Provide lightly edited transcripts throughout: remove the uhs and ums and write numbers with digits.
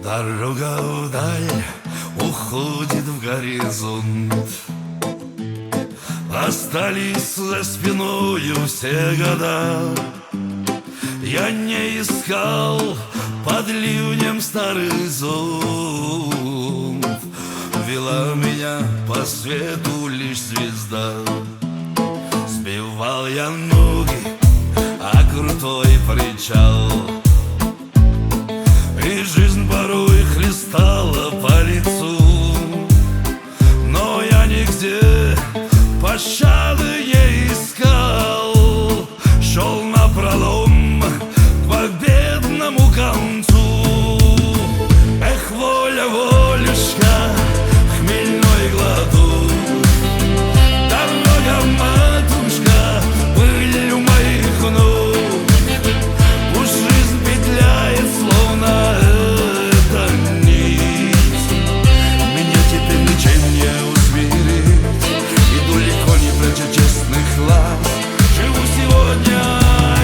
Дорога вдаль уходит в горизонт. Остались за спиною все года. Я не искал под ливнем старый зонт. Вела меня по свету лишь звезда. Сбивал я ноги, а крутой причал. И жизнь порой хлестала по лицу, но я нигде пощады не искал. Шел напролом к победному концу. Эх, воля, волюшка, хмельной гладу. Дорога, матушка, пылью моих ног. Пусть жизнь петляет, словно это нить. Меня теперь ничем не усмирить. Иду легко, не пряча честных глаз. Живу сегодня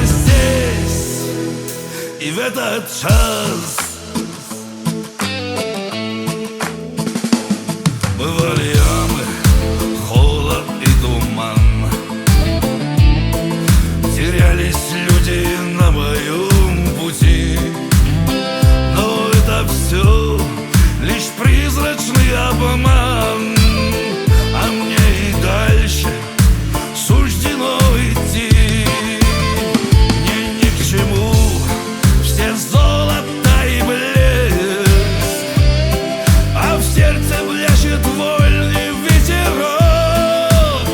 здесь и в этот час. Бывали ямы, холод и туман. Терялись люди на моем пути. Но это все лишь призрачный обман. А мне и дальше суждено идти. Мне ни к чему все золото и блеск, а в сердце блящет вольный ветерок.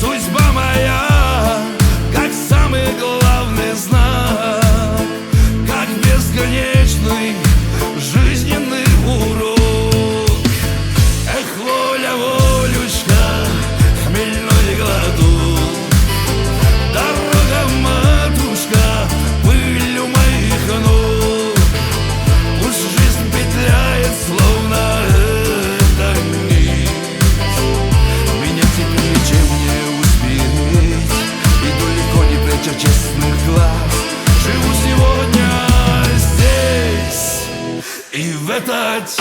Судьба моя, как самый главный знак, как бесконечный жизненный урок. Эх, воля, волюшка, хмельной гладу. Дорога, матушка, пылью моих ног. Пусть жизнь петляет, словно это нить. Меня теперь ничем не усмирить. Иду легко, не пряча честных глаз. Живу сегодня здесь и в этот час.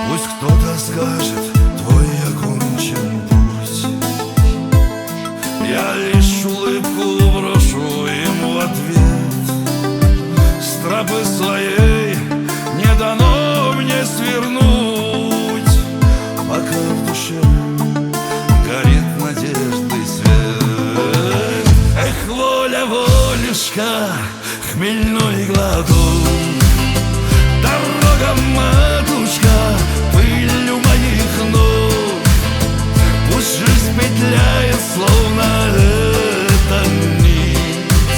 Пусть кто-то скажет, твой окончен путь. Я лишь улыбку брошу им в ответ. С тропы своей не дано мне свернуть, пока в душе горит надежды свет. Эх, воля, волюшка, хмельной гладун. Дорога, матушка, пылью моих ног. Пусть жизнь петляет, словно это нить.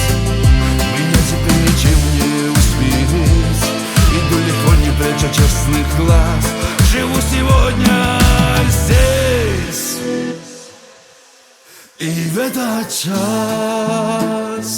Меня теперь ничем не усмирить. Иду легко, не пряча честных глаз. Живу сегодня здесь и в этот час.